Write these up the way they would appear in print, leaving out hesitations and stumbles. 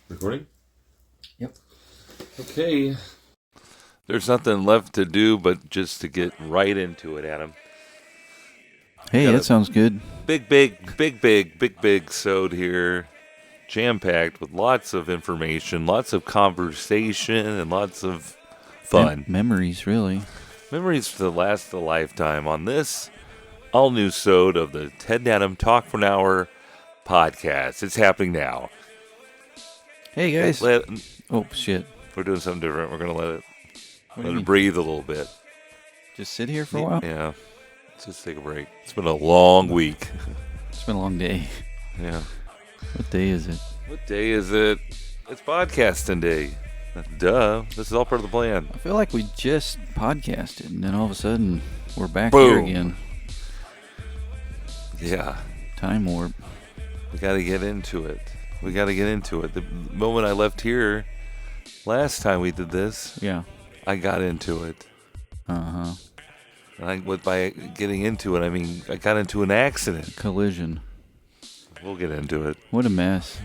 Recording? Yep. Okay. There's nothing left to do but just to get right into it, Adam. Hey, that sounds good. Big Sode here. Jam-packed with lots of information, lots of conversation, and lots of fun. Memories, really. Memories to last a lifetime on this all-new Sode of the Ted and Adam Talk for an Hour podcast. It's happening now. Hey, guys. Oh, shit. We're doing something different. We're going to let it breathe a little bit. Just sit here for a while? Yeah. Let's just take a break. It's been a long week. It's been a long day. Yeah. What day is it? What day is it? It's podcasting day. Duh. This is all part of the plan. I feel like we just podcasted, and then all of a sudden, we're back Boom. here again. Yeah. Time warp. We got to get into it. The moment I left here, last time we did this, Yeah. I got into it. Uh-huh. And by getting into it, I mean I got into an accident. Collision. We'll get into it. What a mess.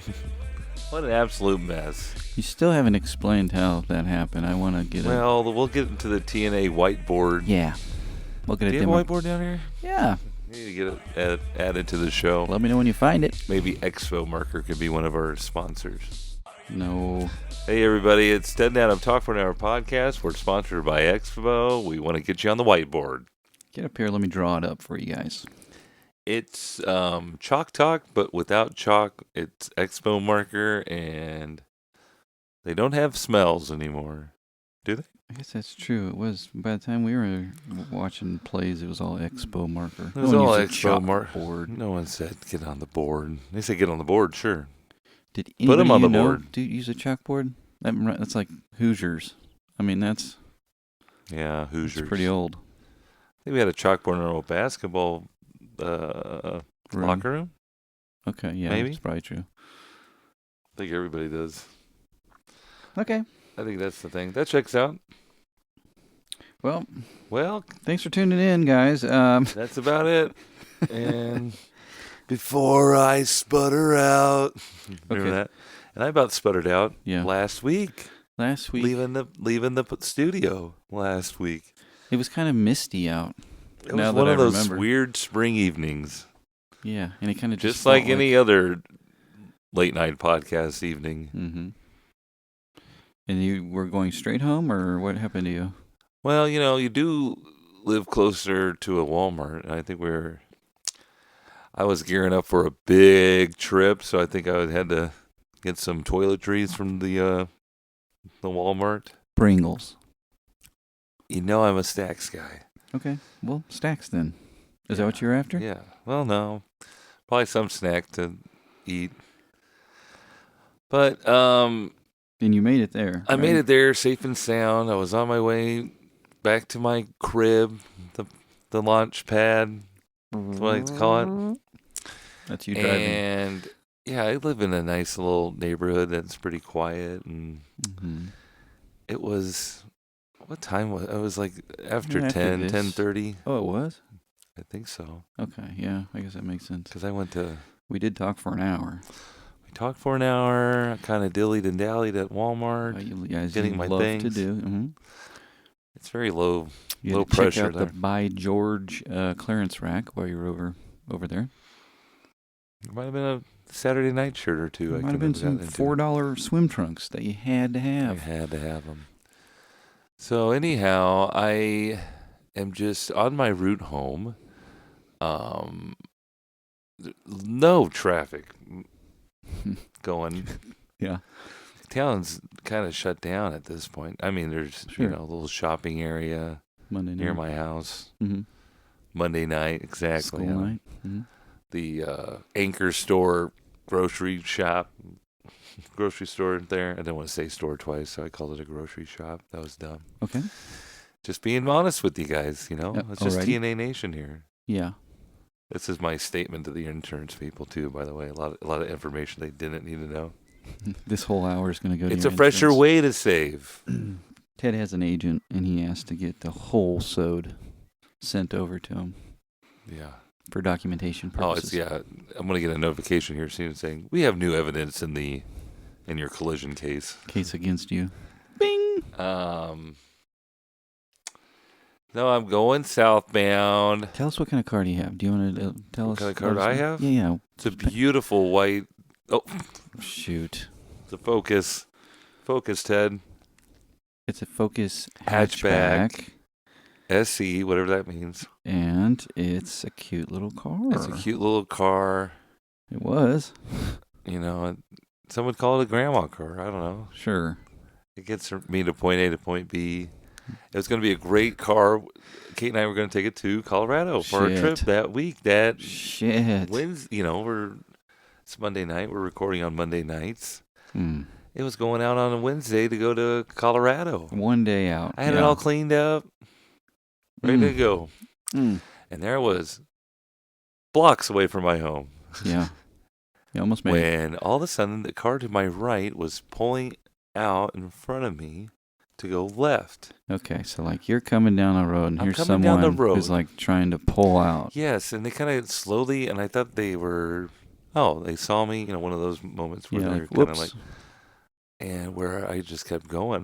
What an absolute mess. You still haven't explained how that happened. I want to get Well, we'll get into the TNA whiteboard. Yeah. We'll get Do you have a whiteboard down here? Yeah. We need to get it added to the show. Let me know when you find it. Maybe Expo Marker could be one of our sponsors. No. Hey, everybody. It's Ted and Adam Talk for an Hour podcast. We're sponsored by Expo. We want to get you on the whiteboard. Get up here. Let me draw it up for you guys. It's Chalk Talk, but without chalk. It's Expo Marker, and they don't have smells anymore. Do they? I guess that's true. It was, by the time we were watching plays, it was all Expo Marker. It was all Expo Marker. No one said get on the board. They said get on the board, sure. Did put them on the board? Do you use a chalkboard? That's like Hoosiers. I mean, that's Hoosiers. It's pretty old. I think we had a chalkboard in our old basketball locker room. Okay, yeah, maybe that's probably true. I think everybody does. Okay. I think that's the thing. That checks out. Well, thanks for tuning in, guys. That's about it. And before I sputter out, remember that? And I about sputtered out last week. Leaving the studio last week. It was kind of misty out. It was one of those weird spring evenings. Yeah, and it kind of just like any other late night podcast evening. Mm-hmm. And you were going straight home, or what happened to you? Well, you do live closer to a Walmart. And I think I was gearing up for a big trip, so I think I had to get some toiletries from the Walmart. Pringles. I'm a Stacks guy. Okay, well, Stacks then. Is that what you're after? Yeah. Well, no. Probably some snack to eat. But and you made it there. I made it there safe and sound. I was on my way back to my crib, the launch pad. That's what I like to call it. That's you driving. And yeah, I live in a nice little neighborhood that's pretty quiet, and it was. What time was it? It was like after 10:30. Oh, it was? I think so. Okay, yeah, I guess that makes sense. Because we did talk for an hour. We talked for an hour, I kind of dillied and dallied at Walmart, you guys getting my things. To do. Mm-hmm. It's very low you pressure. Check out the By George clearance rack while you were over there. It might have been a Saturday night shirt or two. It might have been some $4 swim trunks that you had to have. I had to have them. So anyhow, I am just on my route home. No traffic going. Yeah. Town's kind of shut down at this point. I mean, there's a little shopping area near my house. Mm-hmm. Monday night, exactly. School night. Mm-hmm. The Anchor store grocery store there. I didn't want to say store twice, so I called it a grocery shop. That was dumb. Okay. Just being honest with you guys, It's just TNA Nation here. Yeah. This is my statement to the insurance people too, by the way. A lot of information they didn't need to know. This whole hour is going to go to It's a fresher way to save. Ted has an agent, and he asked to get the whole Sode sent over to him. Yeah. For documentation purposes. I'm going to get a notification here soon saying, we have new evidence in the in your collision case. Case against you. Bing. No, I'm going southbound. Tell us what kind of car do you have? Do you want to tell What us? kind of car do I have? Yeah. It's a beautiful white. Oh, Shoot. it's a Focus. Focus, Ted. It's a Focus Hatchback. SE, whatever that means. And it's a cute little car. It's a cute little car. It was. You know, some would call it a grandma car. I don't know. Sure. It gets me to point A to point B. It was going to be a great car. Kate and I were going to take it to Colorado for a trip that week. Shit. Wednesday, it's Monday night. We're recording on Monday nights. Mm. It was going out on a Wednesday to go to Colorado. One day out. I had it all cleaned up, ready to go. Mm. And there was blocks away from my home. Yeah. You almost made it. When all of a sudden the car to my right was pulling out in front of me to go left. Okay, so like you're coming down the road and I'm here's coming down someone the road. who's like trying to pull out. Yes, and they kind of slowly, and I thought they were, they saw me, one of those moments where they're like, kind of whoops. like, and where I just kept going,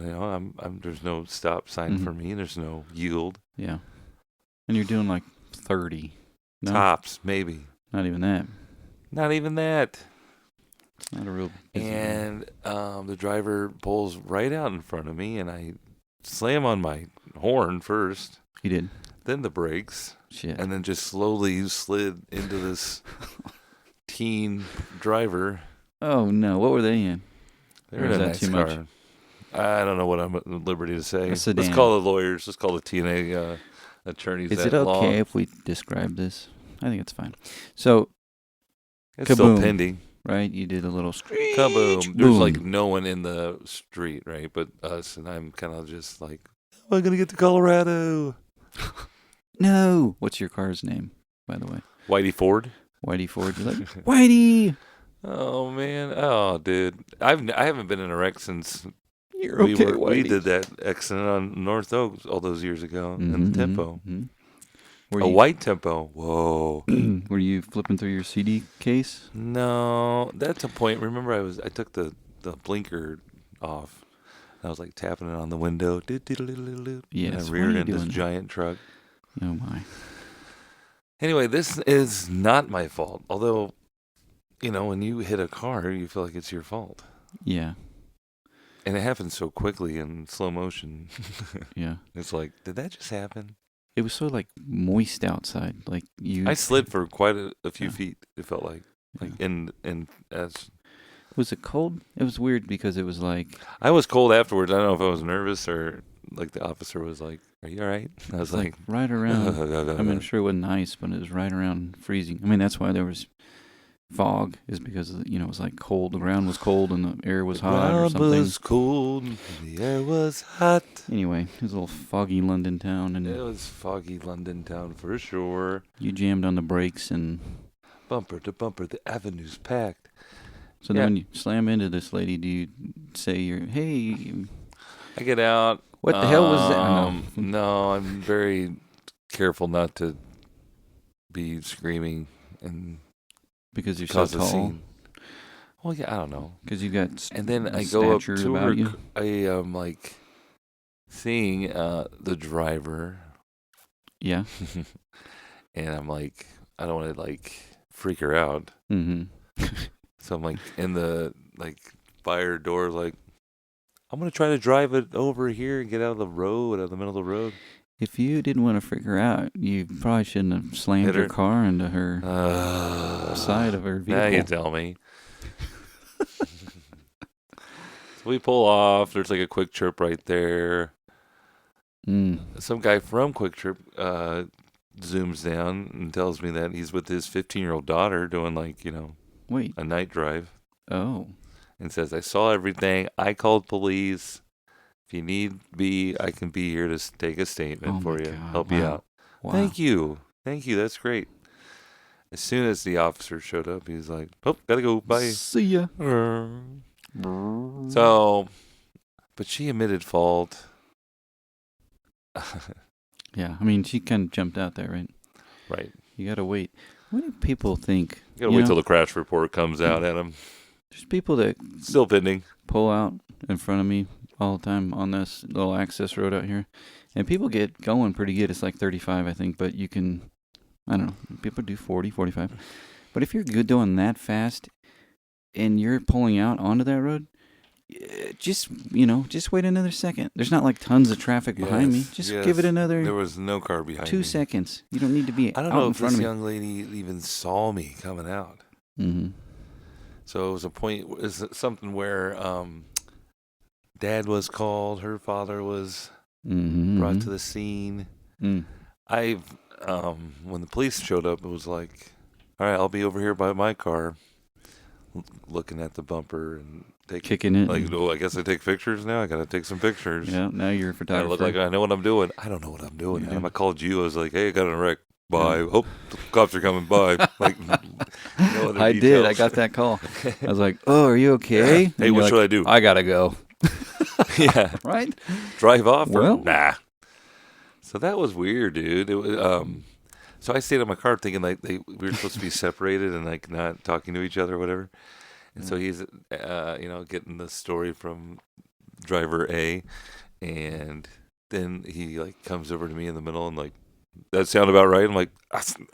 there's no stop sign for me, there's no yield. Yeah. And you're doing like 30. No? Tops, maybe. Not even that. Not even that. It's not a real And the driver pulls right out in front of me, and I slam on my horn first. You did? Then the brakes. Shit. And then just slowly slid into this teen driver. Oh, no. What were they in? They were in a nice too car. much? I don't know what I'm at liberty to say. A sedan. Let's call the lawyers. Let's call the TNA attorneys. Is that it okay law. if we describe this? I think it's fine. So, It's still kaboom. pending. Right? You did a little screech. Kaboom. Boom. There's like no one in the street, right? But us, and I'm kind of just like, am I going to get to Colorado? No. What's your car's name, by the way? Whitey Ford. Whitey Ford. You're like, Whitey! Oh, man. Oh, dude. I haven't been in a wreck since You're okay, Whitey. we did that accident on North Oaks all those years ago in the Tempo. Mm-hmm. A white Tempo. Whoa. Were you flipping through your CD case? No, that's a point. Remember, I took the blinker off. I was like tapping it on the window. Yes. And I reared into this giant truck. Oh my. Anyway, this is not my fault. Although, when you hit a car, you feel like it's your fault. Yeah. And it happens so quickly in slow motion. Yeah. It's like, did that just happen? It was so like moist outside. Like I slid for quite a few feet. It felt like, and as was it cold? It was weird because it was like I was cold afterwards. I don't know if I was nervous or like the officer was like, "Are you all right?" I was like, right around. I mean, I'm sure it wasn't ice, but it was right around freezing. I mean, that's why there was fog, is because it was like cold. The ground was cold and the air was hot or something. The ground was cold, and the air was hot. Anyway, it was a little foggy London town, and it was foggy London town for sure. You jammed on the brakes and bumper to bumper, the avenue's packed. So then when you slam into this lady, do you say hey? I get out. What the hell was that? No, I'm very careful not to be screaming and because you're cause so a tall. scene. Well, yeah, I don't know. Because you got and then I go up to her. You. I am like seeing the driver. Yeah. And I'm like, I don't want to like freak her out. Mm-hmm. So I'm like in the fire door, like, I'm going to try to drive it over here and get out of the road, out of the middle of the road. If you didn't want to freak her out, you probably shouldn't have slammed your car into her side of her vehicle. Now you tell me. So we pull off. There's like a Quick Trip right there. Some guy from Quick Trip zooms down and tells me that he's with his 15-year-old daughter doing a night drive. Oh. And says, I saw everything. I called police. If you need me, I can be here to take a statement for you. Help you out. Wow. Thank you. That's great. As soon as the officer showed up, he's like, oh, gotta go. Bye. See ya. So, but she admitted fault. Yeah, I mean, she kind of jumped out there, right? Right. You gotta wait. What do people think? You gotta wait till the crash report comes out, Adam. There's people that Still pending. pull out in front of me all the time on this little access road out here. And people get going pretty good. It's like 35, I think. But you can, I don't know, people do 40, 45. But if you're good doing that fast and you're pulling out onto that road, just wait another second. There's not like tons of traffic behind me. Just give it another. There was no car behind me. 2 seconds. You don't need to be. I don't know if this young lady even saw me coming out. Mm-hmm. So it was a point. Is something where Dad was called. Her father was brought to the scene. Mm. When the police showed up, it was like, all right, I'll be over here by my car, looking at the bumper and kicking it. Like, I guess I take pictures now. I got to take some pictures. Yeah, now you're a photographer. I look like I know what I'm doing. I don't know what I'm doing. Yeah. I called you. I was like, hey, I got in a wreck. Bye. Hope the cops are coming by. Like, I did. I got that call. I was like, oh, are you okay? Yeah. Hey, what should I do? I got to go. Yeah. Right? Drive off? Well, nah. So that was weird, dude. It was, so I stayed in my car thinking like we were supposed to be separated and like not talking to each other or whatever. And so he's, getting the story from driver A, and then he like comes over to me in the middle and like, that sound about right? I'm like,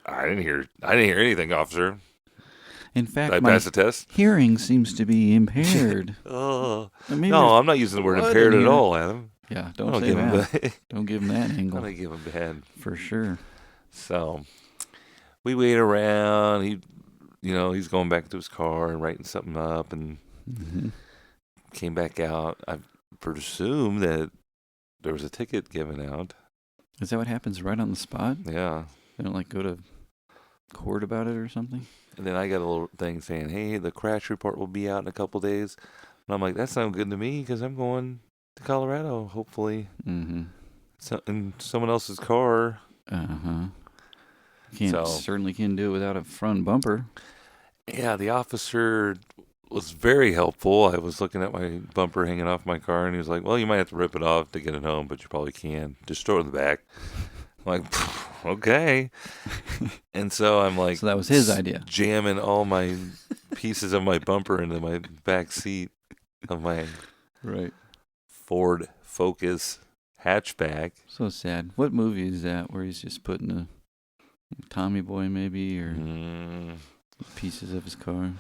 I didn't hear anything, officer. In fact, did I pass the test? Hearing seems to be impaired. No, I'm not using the word impaired at all, Adam. Yeah, don't say that. Don't give him that angle. I'm gonna give him bad for sure. So we wait around. He's going back to his car and writing something up, and came back out. I presume that there was a ticket given out. Is that what happens right on the spot? Yeah. They don't like go to court about it or something? And then I got a little thing saying, hey, the crash report will be out in a couple days. And I'm like, that sounds good to me because I'm going to Colorado, hopefully. Mm-hmm. So, in someone else's car. Uh-huh. Certainly can't do it without a front bumper. Yeah, the officer was very helpful. I was looking at my bumper hanging off my car, and he was like, well, you might have to rip it off to get it home, but you probably can. Just throw it in the back. I'm like, okay. And so I'm like... So that was his idea. Jamming all my pieces of my bumper into my back seat of my Ford Focus hatchback. So sad. What movie is that where he's just putting a Tommy Boy maybe, or pieces of his car?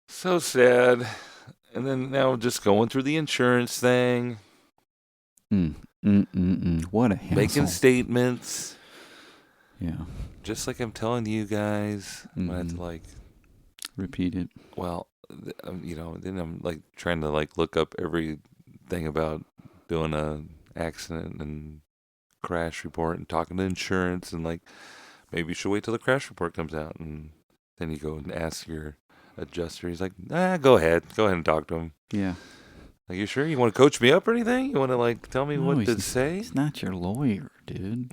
So sad. And then now just going through the insurance thing. What a hassle. Making statements. Yeah. Just like I'm telling you guys. I'm going to have to repeat it. Well, then I'm like trying to like look up everything about doing a accident and crash report and talking to insurance, and like maybe you should wait till the crash report comes out, and then you go and ask your adjuster. He's like, go ahead and talk to him. Yeah. Like, you sure you want to coach me up or anything? You want to like tell me what to say? He's not your lawyer, dude.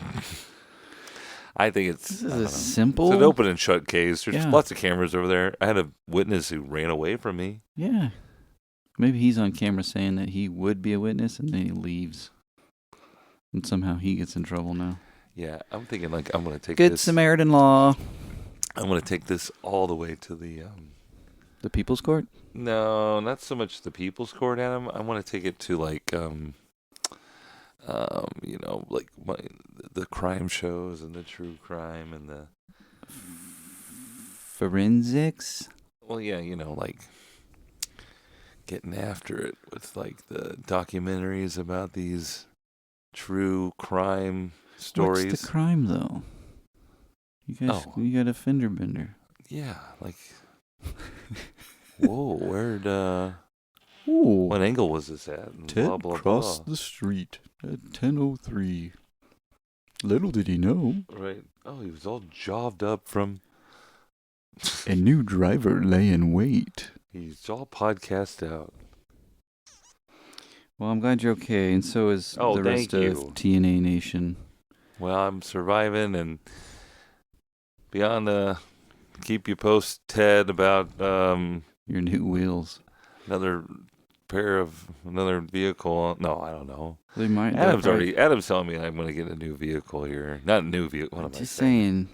I think this is a simple. It's an open and shut case. There's lots of cameras over there. I had a witness who ran away from me. Yeah. Maybe he's on camera saying that he would be a witness, and then he leaves. And somehow he gets in trouble now. Yeah, I'm thinking like I'm going to take Good Samaritan law. I'm going to take this all the way to the People's Court? No, not so much the People's Court, Adam. I want to take it to like like the crime shows and the true crime and the forensics. Well, yeah, like getting after it with like the documentaries about these true crime stories. What's the crime though? You guys, you got a fender bender. Yeah, like. Whoa, where'd what angle was this at? And Ted blah, blah, crossed blah. the street at 10:03. Little did he know. Right. Oh, he was all joved up from. A new driver lay in wait. He's all podcast out. Well, I'm glad you're okay, and so is the rest of TNA Nation. Well, I'm surviving, and beyond the keep you post, Ted, about your new wheels. Another vehicle. No, I don't know. They might. Adam's telling me I'm going to get a new vehicle here. Not a new vehicle. What am I saying?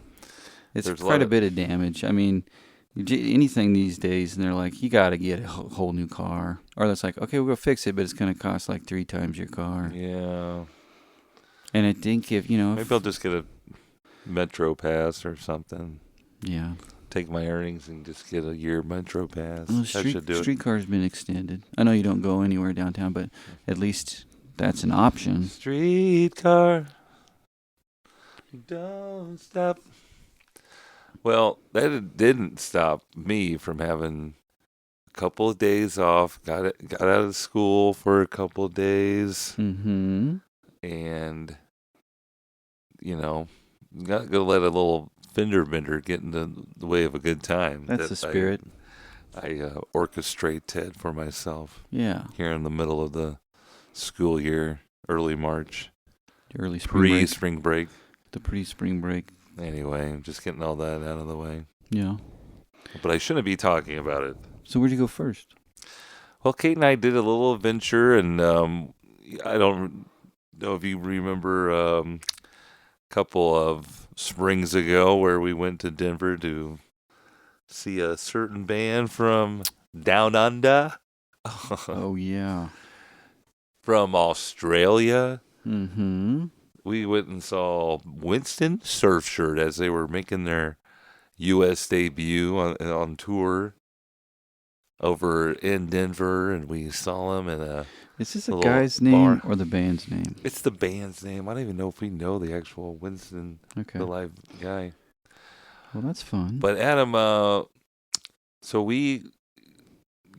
It's quite a bit of damage. I mean, anything these days, and they're like, you got to get a whole new car, or it's like, okay, we'll go fix it, but it's going to cost like 3 times your car. Yeah. And I think if Maybe I'll just get a Metro Pass or something. Yeah. Take my earnings and just get a year Metro Pass. Well, I should do it. streetcar's been extended. I know you don't go anywhere downtown, but at least that's an option. Streetcar, don't stop. Well, that didn't stop me from having a couple of days off. Got out of school for a couple of days, Mm-hmm. and not gonna let a little fender bender get in the way of a good time. That's the spirit. I orchestrate Ted for myself. Yeah. Here in the middle of the school year, early March, Early spring break. pre-spring break. The pre-spring break. Anyway, I'm just getting all that out of the way. Yeah. But I shouldn't be talking about it. So where'd you go first? Well, Kate and I did a little adventure, and I don't know if you remember a couple of springs ago where we went to Denver to see a certain band from Down Under. Oh, yeah. From Australia. Mm-hmm. We went and saw Winston Surfshirt as they were making their U.S. debut on tour over in Denver, and we saw them in a Is this a little guy's bar. name or the band's name? It's the band's name. I don't even know if we know the actual Winston, Okay. the live guy. Well, that's fun. But Adam, so we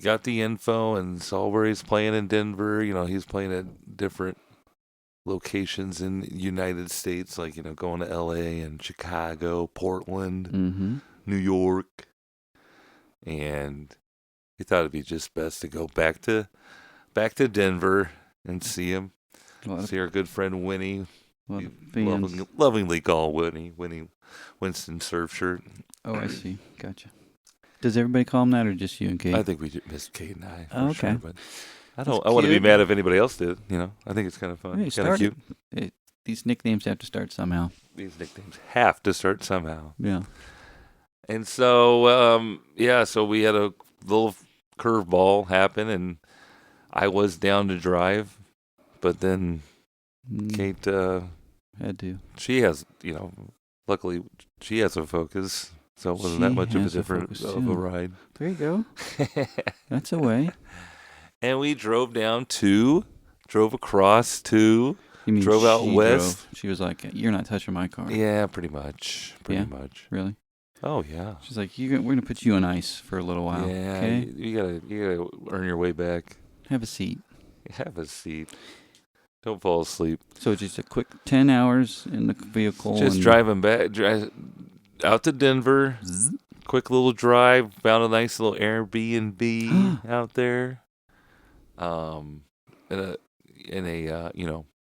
got the info and saw where he's playing in Denver. He's playing at different locations in the United States, like, going to L.A. and Chicago, Portland, Mm-hmm. New York. And we thought it'd be just best to go back to Denver and see him. See our good friend Winnie. Lovingly call Winnie Winston Surfshirt. Oh, I see. Gotcha. Does everybody call him that, or just you and Kate? I think we missed Kate and I. Oh, okay. Sure, but I wouldn't be mad if anybody else did. I think it's kind of fun. Hey, Kind of cute. These nicknames have to start somehow. These nicknames have to start somehow. Yeah. And so, so we had a little curveball happen, and I was down to drive, but then Kate, had to. she has, luckily she has a Focus, so it wasn't that much of a different of a ride. There you go. That's a way. And we drove across to. You mean drove out west. She was like, "You're not touching my car." Yeah, pretty much. Pretty much. Really? Oh yeah. She's like, we're gonna put you on ice for a little while. Yeah. Okay? You gotta earn your way back. Have a seat. Have a seat. Don't fall asleep. So just a quick 10 hours in the vehicle. Just driving back out to Denver. Quick little drive. Found a nice little Airbnb out there. In a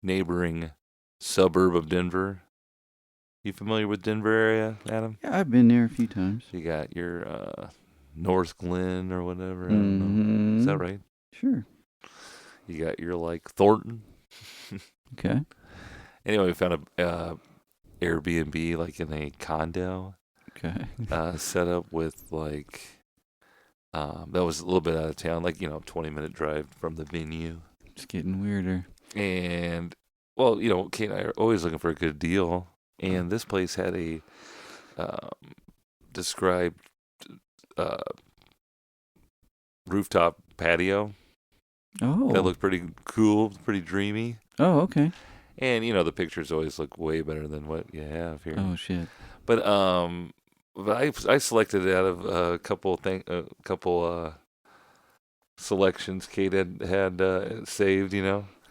neighboring suburb of Denver. You familiar with Denver area, Adam? Yeah, I've been there a few times. You got your North Glen or whatever. I Mm-hmm. don't know. Is that right? Sure. You got your Thornton. Okay. Anyway, we found a Airbnb like in a condo. Okay. Set up with that was a little bit out of town, 20-minute drive from the venue. It's getting weirder. And Kate and I are always looking for a good deal, and this place had a described rooftop patio. Oh. That looked pretty cool, pretty dreamy. Oh, okay. And the pictures always look way better than what you have here. Oh shit. But I selected it out of a couple selections Kate had saved,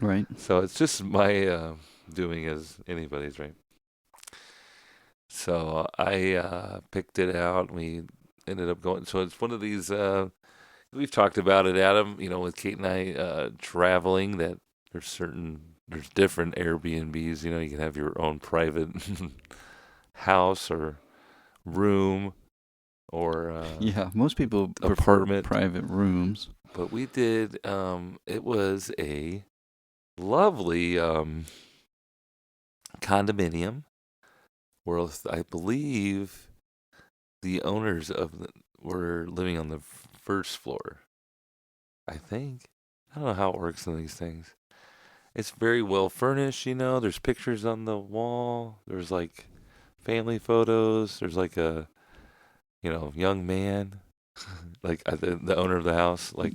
Right. So it's just my doing as anybody's, right? So I picked it out, and we ended up going. So it's one of these. We've talked about it, Adam. With Kate and I traveling, that there's different Airbnbs. You can have your own private house or room, or Yeah, most people apartment, prefer private rooms. But we did. It was a lovely condominium where I believe the owners of we're living on the first floor. I think. I don't know how it works in these things. It's very well furnished, you know. There's pictures on the wall. There's like family photos. There's like a, young man, like the owner of the house, like,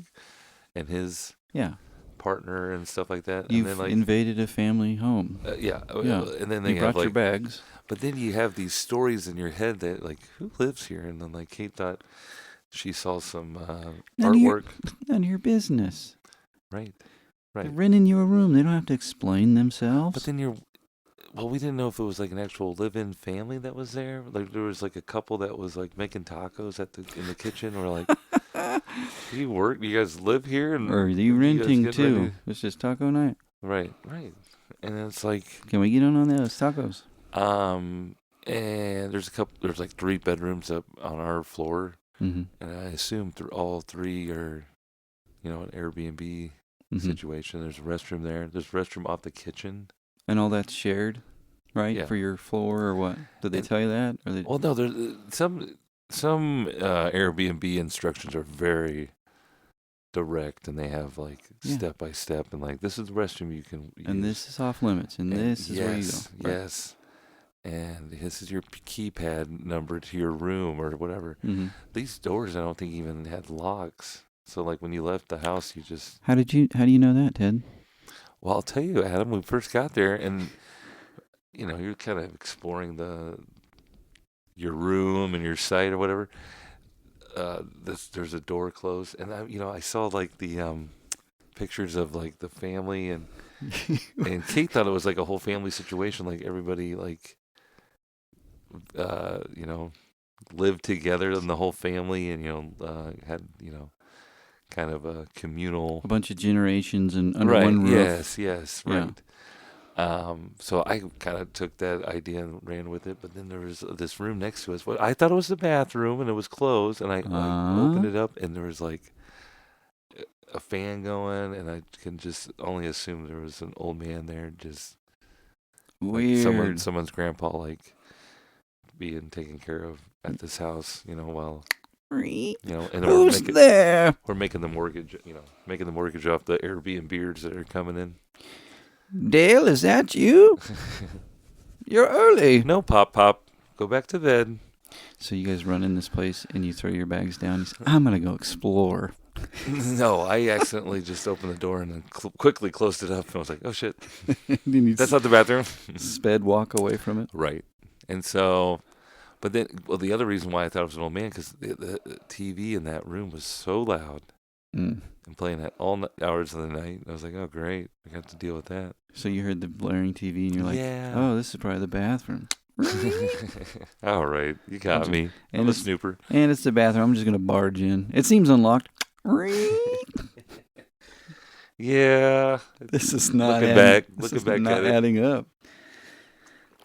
and his Yeah. partner and stuff like that. And then You've like, invaded a family home. yeah, Yeah. and then they You have brought your like, bags. but then you have these stories in your head that like, who lives here? And then like Kate thought she saw some None of your, artwork. none of your business. Right, They're right. renting you a room. They don't have to explain themselves. But then well, we didn't know if it was like an actual live-in family that was there. Like there was like a couple that was like making tacos in the kitchen. We're like, do you work? Do you guys live here? And Or are you do you guys renting get too? ready? It's just taco night. Right, right. And it's like, Can we get on those tacos? and there's like 3 bedrooms up on our floor, Mm-hmm. and I assume all 3 are, an Airbnb Mm-hmm. situation. There's a restroom there. There's a restroom off the kitchen. And all that's shared, right? Yeah. For your floor or what? Did they And- tell you that? Or they... Well, no, there's some Airbnb instructions are very direct, and they have like Yeah. step by step, and like this is the restroom you can use. And this is off limits, and this is where you go. Right. Yes. And this is your keypad number to your room or whatever. Mm-hmm. These doors, I don't think even had locks. So like when you left the house, you just. How do you know that, Ted? Well, I'll tell you, Adam. We first got there, and you're kind of exploring your room and your site or whatever. There's a door closed, and I saw like the pictures of like the family, and Kate thought it was like a whole family situation, like everybody like lived together and the whole family, and had kind of a communal. A bunch of generations and under Right. one roof. Yes. Yeah. Right. So I kind of took that idea and ran with it, but then there was this room next to us. Well, I thought it was the bathroom, and it was closed, and I opened it up, and there was like a fan going, and I can just only assume there was an old man there, just Weird. like someone's grandpa, like being taken care of at this house, while and Who's there? we're making the mortgage, off the Airbnbers that are coming in. Dale, is that you? You're early. No, Pop, go back to bed. So you guys run in this place and you throw your bags down. You say, I'm gonna go explore. No, I accidentally just opened the door and then quickly closed it up, and I was like, oh shit, Then you that's not the bathroom. sped walk away from it. Right. And so, but then, the other reason why I thought it was an old man, because the TV in that room was so loud Mm. and playing at all hours of the night. I was like, oh, great. I got to deal with that. So you heard the blaring TV and you're like, yeah. oh, this is probably the bathroom. All right. You got me. I'm a snooper. And it's the bathroom. I'm just going to barge in. It seems unlocked. Yeah. This is not looking back not at it. adding up.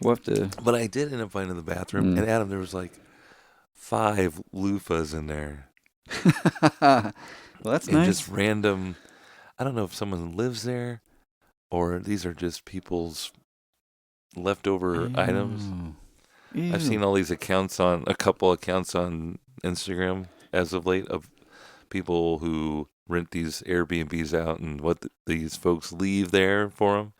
We'll have to. But I did end up finding the bathroom. And Adam, there was like 5 loofahs in there. Well, that's and nice. Just random. I don't know if someone lives there or these are just people's leftover items. Ew. I've seen all these accounts a couple accounts on Instagram as of late of people who rent these Airbnbs out and what these folks leave there for them,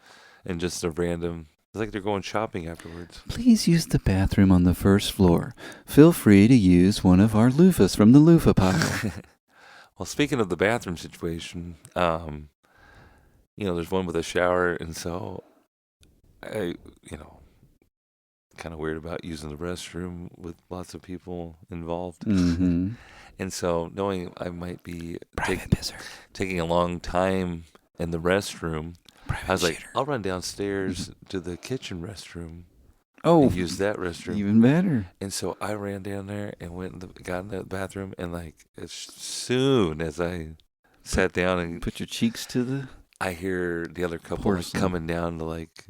and just a random. It's like they're going shopping afterwards. Please use the bathroom on the first floor. Feel free to use one of our loofahs from the loofah pile. Well, speaking of the bathroom situation, there's one with a shower, and so I, kind of weird about using the restroom with lots of people involved. Mm-hmm. And so knowing I might be Private taking a long time in the restroom, I was like, I'll run downstairs to the kitchen restroom and use that restroom. Even better. And so I ran down there and got in the bathroom, and like as soon as I sat down and put your cheeks to the, I hear the other couple like coming down to like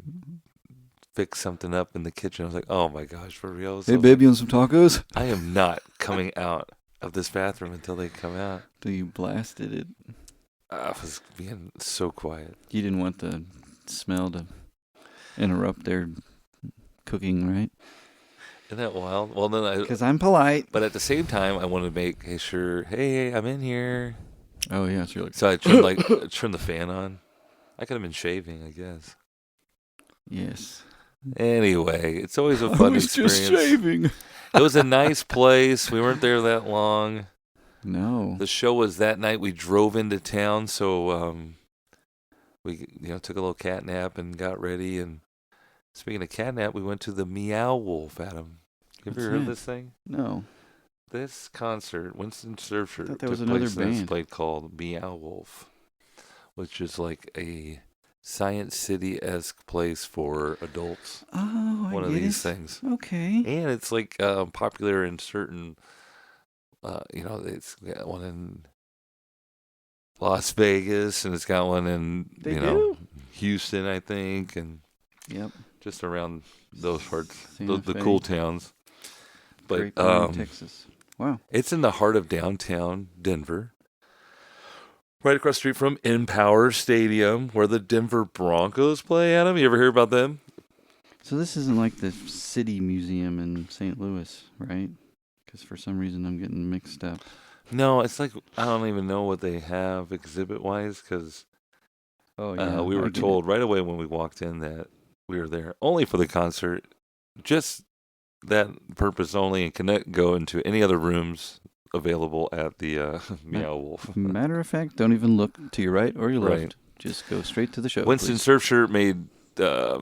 fix something up in the kitchen. I was like, oh my gosh, for real? Hey, babe, you want some tacos? I am not coming out of this bathroom until they come out. So you blasted it. I was being so quiet. You didn't want the smell to interrupt their cooking, right? Isn't that wild? Well, then Because I'm polite. but at the same time, I wanted to make sure, hey, I'm in here. Oh, yeah. So you're like, So I turned the fan on. I could have been shaving, I guess. yes. Anyway, it's always a I fun was experience. just shaving. It was a nice place. We weren't there that long. No. The show was that night. We drove into town, so we took a little cat nap and got ready. And speaking of cat nap, we went to the Meow Wolf, Adam. You ever What's heard of that? this thing? No. This concert, Winston Surfshirt, Thought that took was another place in this band. place called Meow Wolf, which is like a Science City-esque place for adults. Oh, One I of get these it. things. Okay. And it's like popular in certain, it's got one in Las Vegas, and it's got one in, They do? Houston, I think, and Yep. just around those parts, Santa the Fe, cool towns. But Grapevine, Texas. Wow. it's in the heart of downtown Denver, right across the street from Empower Stadium, where the Denver Broncos play. Adam, you ever hear about them? So this isn't like the City Museum in St. Louis, right? Because for some reason I'm getting mixed up. No, it's like I don't even know what they have exhibit-wise, because Oh, yeah. we I were get told right away when we walked in that we were there only for the concert, just that purpose only, and cannot go into any other rooms available at the Meow Wolf. it. Matter of fact, don't even look to your right or your Right. left. Just go straight to the show. Winston please. Surfshirt made a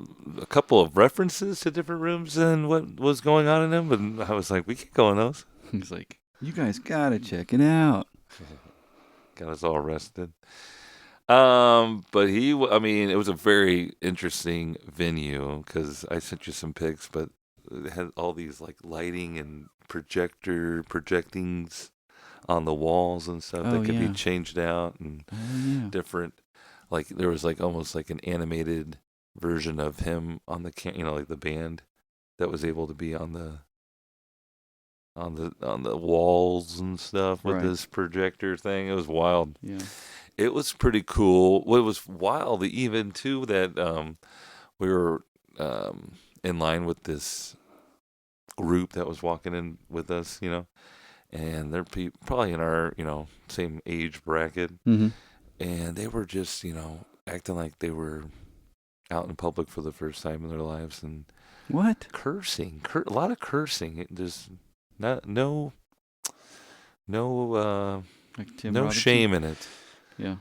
couple of references to different rooms and what was going on in them, and I was like, we can't go in those. He's like, you guys gotta check it out. Got us all arrested. But it was a very interesting venue because I sent you some pics, but it had all these like lighting and projectings on the walls and stuff Oh, that could yeah. be changed out and Oh, yeah. different. Like there was like almost like an animated version of him on the like the band that was able to be on the walls and stuff with Right. this projector thing. It was wild. Yeah. It was pretty cool. What was wild, even too, that we were in line with this group that was walking in with us, and they're probably in our, same age bracket, Mm-hmm. and they were just, acting like they were out in public for the first time in their lives and What? cursing, a lot of cursing. There's no Like Tim no Robinson? shame in it. Yeah.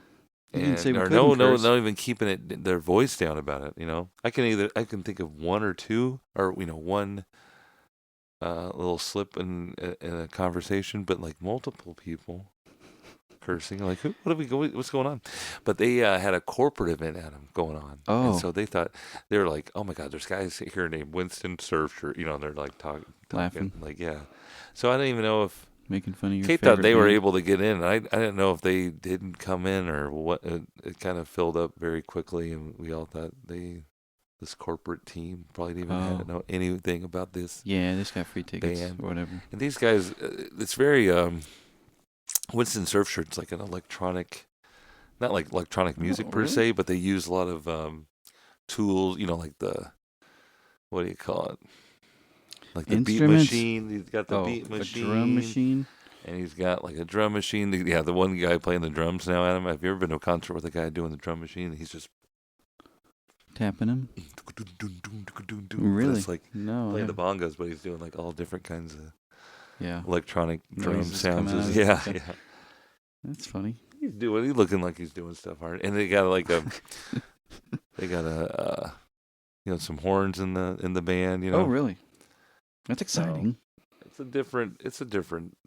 He didn't say we Or couldn't no, curse. not even keeping their voice down about it. I can think of one or two, or one little slip in a conversation, but like multiple people cursing, like what's going on? But they had a corporate event, Adam, going on, Oh. and so they were like, oh my God, there's guys here named Winston Surfshirt. They're like talking, Laughing. like yeah. So I don't even know if Making fun of your Kate favorite thought they were band. able to get in. I didn't know if they didn't come in or what. It kind of filled up very quickly, and we all thought this corporate team probably didn't even know anything about this. Yeah, this got free tickets band. or whatever. And these guys, it's very Winston Surfshirt's like an electronic, not like electronic music per really? se, but they use a lot of tools. Like what do you call it? Like the beat Instruments? machine. He's got the beat machine. A drum machine? And he's got like a drum machine. Yeah, the one guy playing the drums now, Adam. Have you ever been to a concert with a guy doing the drum machine? He's just Tapping him? Really? It's like No. playing the bongos, but he's doing like all different kinds of Yeah. electronic drum Noises sounds. coming out of Yeah, it. yeah. That's funny. He's looking like he's doing stuff hard. And they got like some horns in the band. Oh, really? That's exciting. It's a different.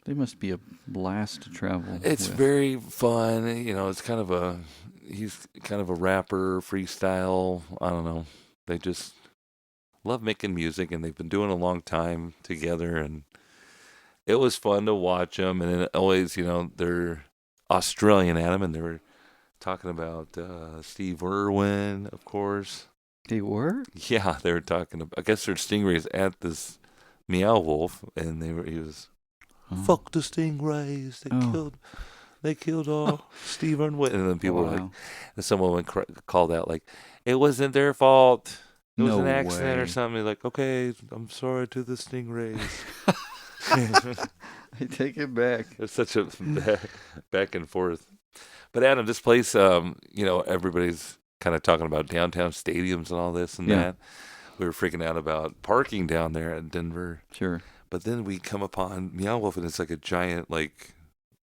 They must be a blast to travel. It's with. very fun. It's kind of he's kind of a rapper, freestyle. I don't know. They just love making music, and they've been doing it a long time together, and it was fun to watch them. And then always, they're Australian, Adam, and they were talking about Steve Irwin, of course. They were? Yeah, they were talking about, I guess there's stingrays at this Meow Wolf, and he was, fuck the stingrays, they killed all Steve Irwin. And then people were like, and someone called out like, it wasn't their fault. It was No an accident or way. something. He's like, okay, I'm sorry to the Stingrays. I take it back. It's such a back and forth. But Adam, this place, everybody's kind of talking about downtown stadiums and all this and Yeah. that. We were freaking out about parking down there in Denver. Sure. But then we come upon Meow Wolf, and it's like a giant, like,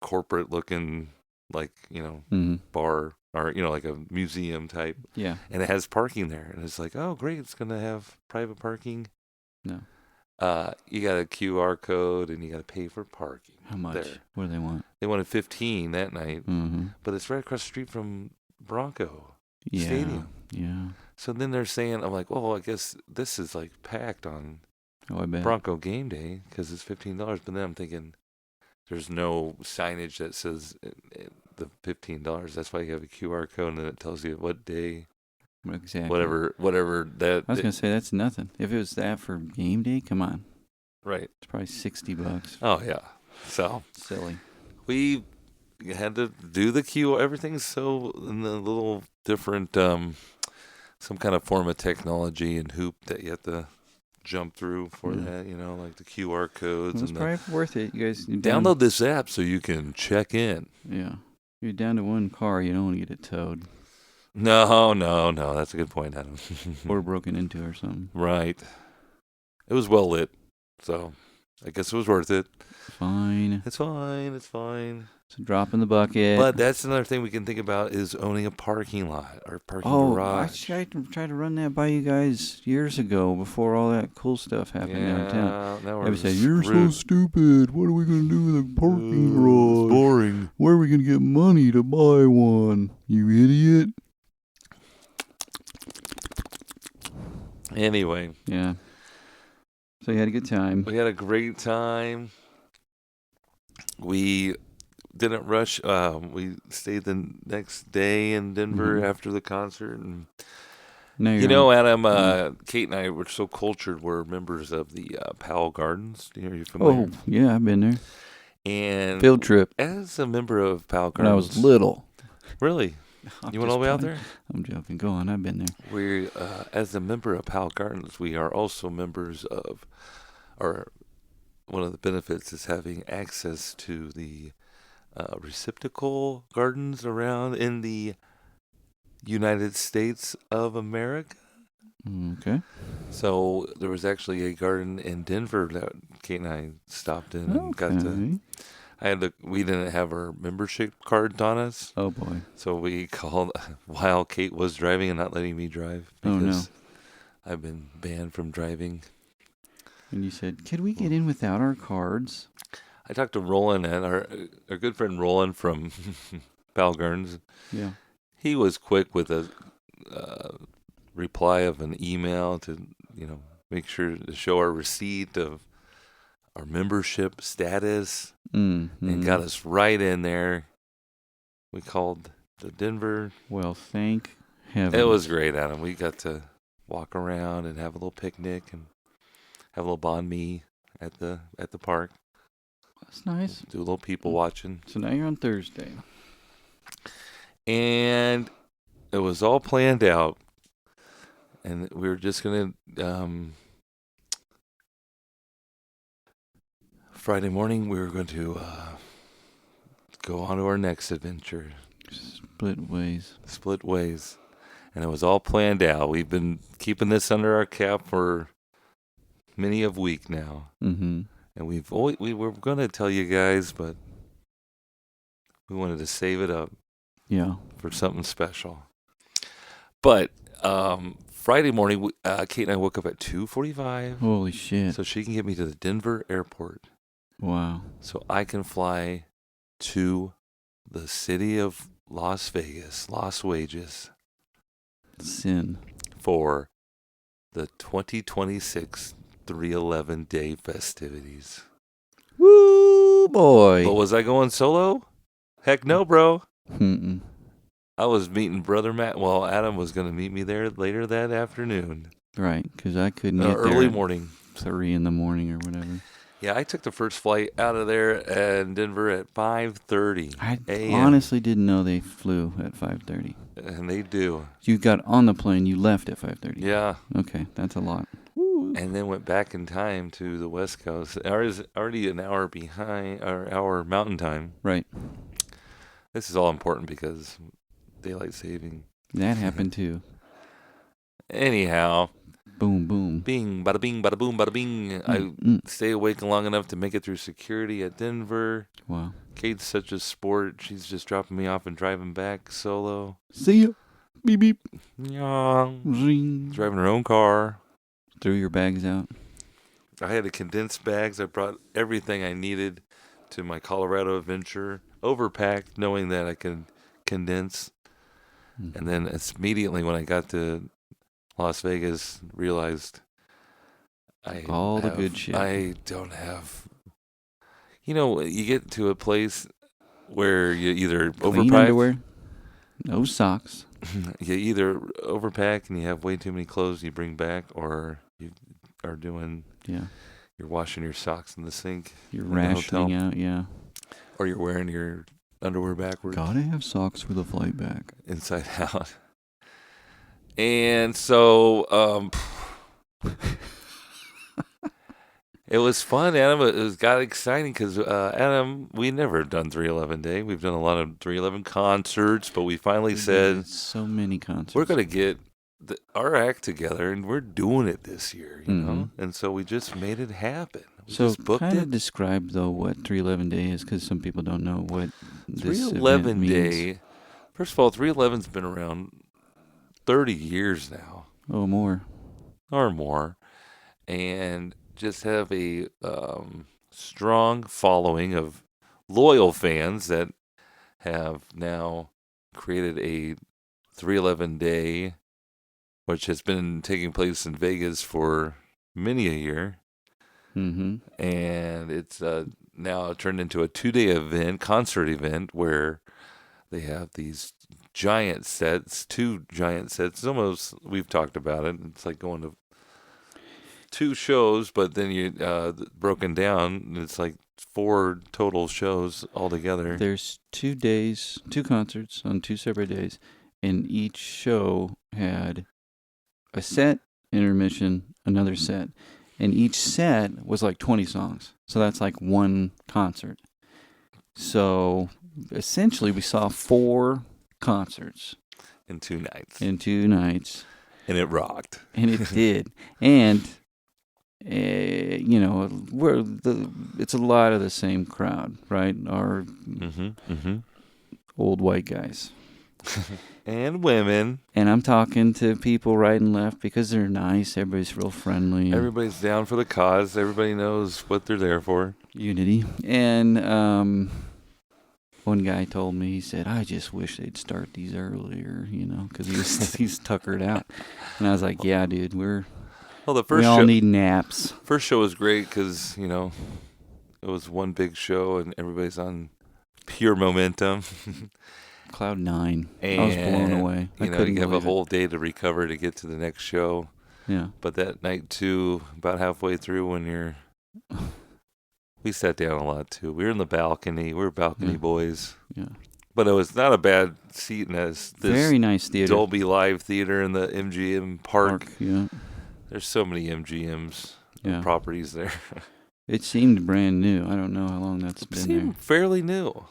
corporate-looking, like, Mm-hmm. bar or, like a museum type. Yeah. And it has parking there. And it's like, oh, great, it's going to have private parking. No. You got a QR code, and you got to pay for parking. How much? There. What do they want? They wanted 15 that night, Mm-hmm. but it's right across the street from Bronco Yeah. Stadium. Yeah. So then they're saying, I'm like, well, I guess this is like packed on Oh, I bet. Bronco game day because it's $15. But then I'm thinking, there's no signage that says the $15. That's why you have a QR code and then it tells you what day, Exactly. whatever that. I was gonna say that's nothing. If it was that for game day, come on, Right. it's probably $60. Oh yeah. So Silly. we had to do the QR. Everything's so in the little different, some kind of form of technology and hoop that you have to jump through for Yeah. that. Like the QR codes Well, it's and probably worth it. You guys down, download this app so you can check in. Yeah, you're down to one car. You don't want to get it towed No, that's a good point, Adam. or broken into or something. Right. It was well lit, so I guess it was worth it. Fine. It's fine. It's a drop in the bucket. But that's another thing we can think about is owning a parking lot or parking I garage. tried to run that by you guys years ago before all that cool stuff happened downtown. Now Everybody we're said, "You're so screwed. stupid. What are we gonna do with a parking garage? Boring. Where are we gonna get money to buy one? You idiot!" Anyway, Yeah. So you had a good time. we had a great time. We didn't rush. We stayed the next day in Denver Mhm. after the concert. And, Now you're Adam, Kate and I were so cultured. We're members of the Powell Gardens. Are you familiar? Oh, yeah, I've been there. And Field trip as a member of Powell when I Gardens. was little. Really? I'm You went all the way out just there? I'm joking. Go on. I've been there. We, as a member of Powell Gardens, we are also members of, or one of the benefits is having access to the receptacle gardens around in the United States of America. Okay. So there was actually a garden in Denver that Kate and I stopped in and got to. We didn't have our membership card on us, Oh, boy. so we called while Kate was driving and not letting me drive Oh, no. because I've been banned from driving. And you said, "Could we get in without our cards?" I talked to Roland and our good friend Roland from Powell Gardens. Yeah. He was quick with a reply of an email to make sure to show our receipt of our membership status. Mm-hmm. And got us right in there. We called the Denver. Well, thank heaven. It was great, Adam. We got to walk around and have a little picnic and have a little banh mi at the park. That's nice. Do a little people watching. So now you're on Thursday. And it was all planned out. And we were just going to... Friday morning, we were going to go on to our next adventure. Split ways. Split ways. And it was all planned out. We've been keeping this under our cap for many a week now. Mm-hmm. And we were going to tell you guys, but we wanted to save it up Yeah. for something special. But Friday morning, Kate and I woke up at 2:45 Holy shit. so she can get me to the Denver airport Wow. so I can fly to the city of Las Vegas, Las Wages, Sin. for the 2026 311 day festivities. Woo, boy. But was I going solo? Heck no, bro. Mm-mm. I was meeting Brother Matt. Well, Adam was going to meet me there later that afternoon. Right, because I couldn't get Early there morning. at 3 in the morning or whatever. Yeah, I took the first flight out of there in Denver at 5:30 I a.m. honestly didn't know they flew at 5:30. And they do. You got on the plane. You left at 5:30. Yeah. Okay, that's a lot. And then went back in time to the West Coast. I was already an hour behind, or hour Mountain Time. Right. This is all important because daylight saving. That happened too. Anyhow, Boom, boom. bing, bada bing, bada boom, bada bing. I stay awake long enough to make it through security at Denver. Wow. Kate's such a sport. She's just dropping me off and driving back solo. See ya. Beep, beep. Nyong. Ring. Driving her own car. Threw your bags out. I had to condense bags. I brought everything I needed to my Colorado adventure. Overpacked, knowing that I could condense. And then immediately when I got to Las Vegas, realized the good shit. I don't have. You know, you get to a place where you either Clean overpack. underwear. No socks. You either overpack and you have way too many clothes you bring back, or you are doing. Yeah. You're washing your socks in the sink. You're in the rationing hotel. out, yeah. Or you're wearing your underwear backwards. Gotta have socks for the flight back. Inside out. And so, it was fun, Adam. It got exciting because, Adam, we never done 311 Day. We've done a lot of 311 concerts, but we finally said, so many concerts. we're going to get our act together, and we're doing it this year, you know? And so we just made it happen. We So just booked kind of it. describe, though, what 311 Day is, because some people don't know what this 311 event means. Day. First of all, 311's been around 30 years now. Oh, more. Or more. And just have a strong following of loyal fans that have now created a 311 Day, which has been taking place in Vegas for many a year. Mm-hmm. And it's now turned into a 2-day event, concert event, where they have these giant sets, 2 giant sets. It's almost, we've talked about it. It's like going to 2 shows, but then you broken down. It's like 4 total shows altogether. There's 2 days, 2 concerts on 2 separate days, and each show had a set, intermission, another set. And each set was like 20 songs. So that's like one concert. So essentially we saw 4 concerts. In 2 nights. In 2 nights. And it rocked. And it did. And, you know, it's a lot of the same crowd, right? Our old white guys. And women. And I'm talking to people right and left because they're nice. Everybody's real friendly. Everybody's down for the cause. Everybody knows what they're there for. Unity. And one guy told me, he said, I just wish they'd start these earlier, you know, because he's tuckered out. And I was like, yeah, dude, we all need naps. First show was great because, you know, it was one big show and everybody's on pure momentum. Cloud 9. And, I was blown away. You know, you have a whole day to recover to get to the next show. Yeah. But that night, too, about halfway through we sat down a lot, too. We were in the balcony. We were balcony boys. Yeah. But it was not a bad seat in this very nice theater. Dolby Live Theater in the MGM Park. Yeah. There's so many MGMs properties there. It seemed brand new. I don't know how long that's been there. It seemed fairly new.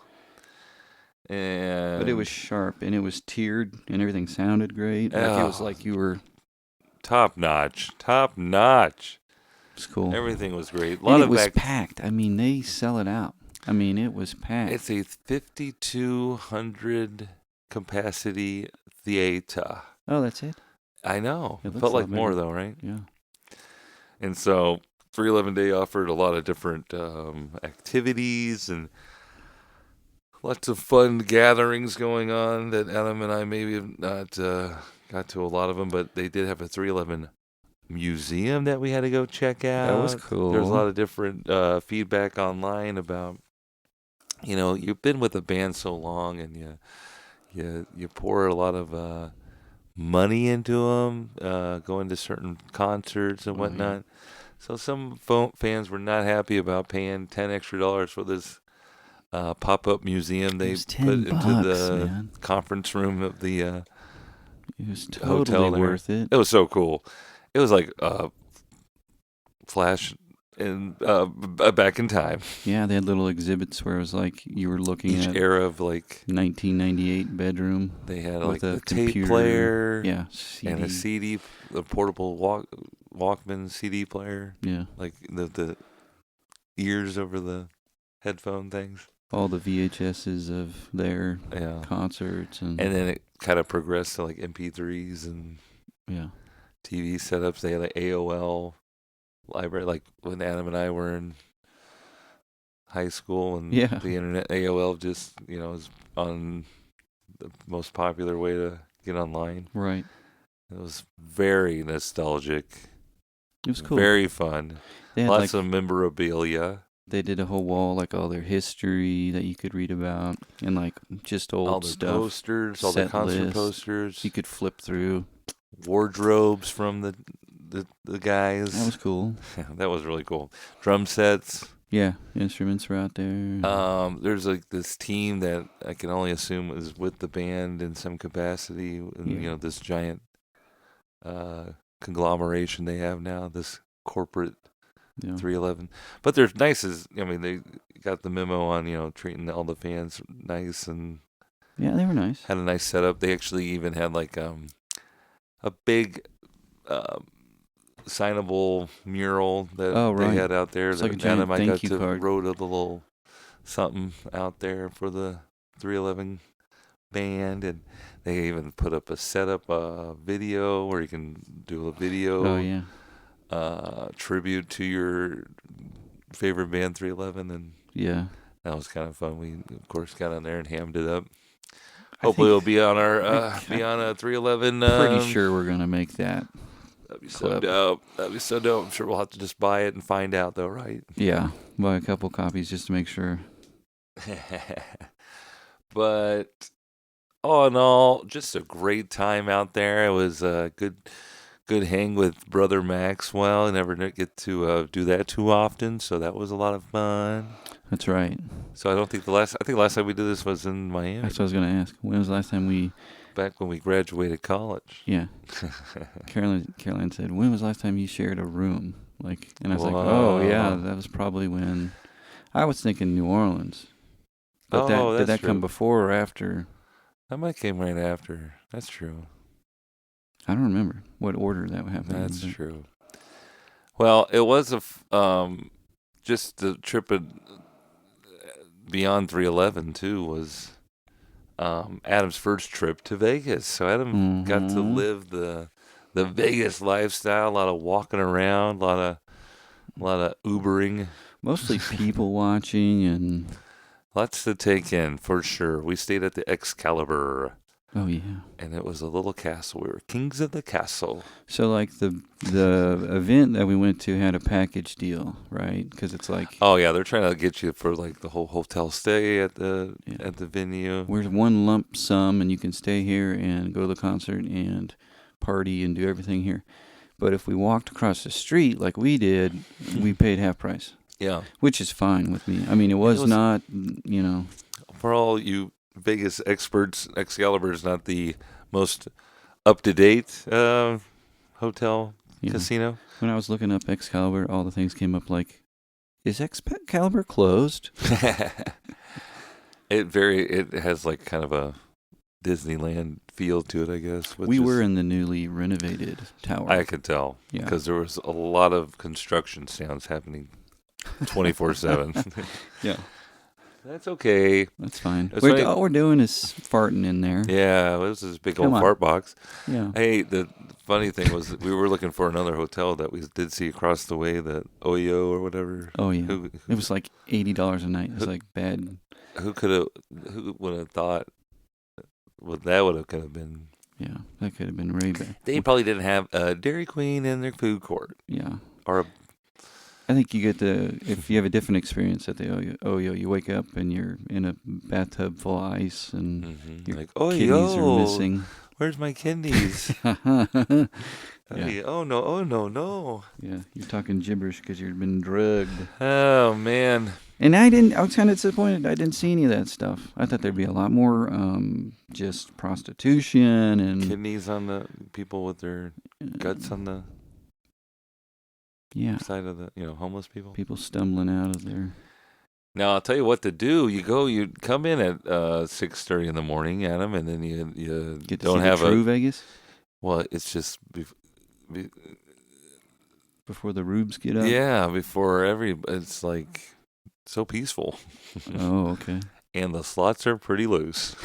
But it was sharp, and it was tiered, and everything sounded great. Like it was like you were... Top notch. Top notch. It's cool. Everything was great. It was packed. I mean, they sell it out. I mean, it was packed. It's a 5,200 capacity theater. Oh, that's it? I know. It felt like more, though, right? Yeah. And so 311 Day offered a lot of different activities and lots of fun gatherings going on that Adam and I maybe have not got to a lot of them, but they did have a 311 museum that we had to go check out. That was cool. There's a lot of different feedback online about, you know, you've been with a band so long and you pour a lot of money into them, going to certain concerts and whatnot. So some fans were not happy about paying $10 extra for this pop-up museum It they was put $10, into the man. conference room of the It was hotel totally there. worth it. It was so cool. It was like Flash in back in time. Yeah, they had little exhibits where it was like you were looking Each at era of like 1998 bedroom they had with like a the tape computer. player Yeah, and a CD. CD, a portable Walkman CD player, Yeah, like the ears over the headphone things. all the VHSs of their Yeah. concerts And then it kind of progressed to like MP3s and yeah. TV setups. They had like AOL library, like when Adam and I were in high school, and Yeah. the internet. AOL just is on the most popular way to get online. Right. It was very nostalgic, It was cool. very fun. They had Lots like of memorabilia. they did a whole wall like all their history that you could read about and like just old All the stuff. posters, all the set concert list. posters, You could flip through. wardrobes from the guys. That was cool. That was really cool. Drum sets. Yeah, instruments were out there. There's like this team that I can only assume was with the band in some capacity, and Yeah. this giant conglomeration they have now, this corporate Yeah. 311. But they're nice they got the memo on treating all the fans nice and Yeah, they were nice. had a nice setup. They actually even had like a big signable mural that right. they had out there. It's that like a giant Adam I thank got you to card. wrote a little something out there for the 311 band, and they even put up a setup video where you can do a video Oh yeah. tribute to your favorite band 311, and Yeah. that was kind of fun. We of course got on there and hammed it up. I Hopefully think- it'll be on our I- be on a 311. Pretty sure we're gonna make that. That'd be so clip. dope. That'd be so dope. I'm sure we'll have to just buy it and find out though, right? Yeah, buy a couple copies just to make sure. But all in all, just a great time out there. It was a good hang with Brother Maxwell. I never get to do that too often, so that was a lot of fun. That's right. So I think the last time we did this was in Miami, That's what I was gonna ask. When was the last time we? back when we graduated college. Yeah. Caroline said, "When was the last time you shared a room?" Like, and I was like, Whoa. "Oh yeah, that was probably when." I was thinking New Orleans. But Oh, did that's that come true. before or after? That might came right after. That's true. I don't remember what order that happened. That's but- true. Well, it was just the trip beyond 311 too was Adam's first trip to Vegas. So Adam got to Mhm. live the Vegas lifestyle. A lot of walking around, a lot of Ubering. Mostly people watching and Lots to take in for sure. We stayed at the Excalibur, oh yeah. and it was a little castle. We were kings of the castle. So like the event that we went to had a package deal, right? Because it's like Oh yeah, they're trying to get you for like the whole hotel stay at the Yeah. at the venue. where's one lump sum and you can stay here and go to the concert and party and do everything here. But if we walked across the street like we did, we paid half price, Yeah, which is fine with me. I mean, it was was- not, for all you Vegas experts, Excalibur is not the most up to date hotel casino. When I was looking up Excalibur, all the things came up like, is Excalibur closed? It has like kind of a Disneyland feel to it, I guess. We were in the newly renovated tower. I could tell Yeah. because there was a lot of construction sounds happening 24/7. Yeah. That's okay. That's fine. It's funny- All we're doing is farting in there. Yeah, it was this big Come old on. fart box. Yeah. Hey, the funny thing was that we were looking for another hotel that we did see across the way, the Oyo or whatever. Oh yeah. Who It was like $80 a night. It was like bad. who would have thought? Well, that could have been. Yeah, that could have been really bad. They probably didn't have a Dairy Queen in their food court Yeah. or a. I think you get if you have a different experience at the Oyo, you wake up and you're in a bathtub full of ice and your Like, kidneys are missing. where's my kidneys? Hey, oh no. Yeah, you're talking gibberish because you've been drugged. Oh man. And I was kind of disappointed. I didn't see any of that stuff. I thought there'd be a lot more just prostitution and Kidneys on the people with their guts on the side of the, homeless people. People stumbling out of there. Now I'll tell you what to do. You come in at 6:30 in the morning, Adam, and then you Get to don't see have the true Vegas Well, it's just before the rubes get up. yeah, it's like so peaceful. Oh, okay. And the slots are pretty loose.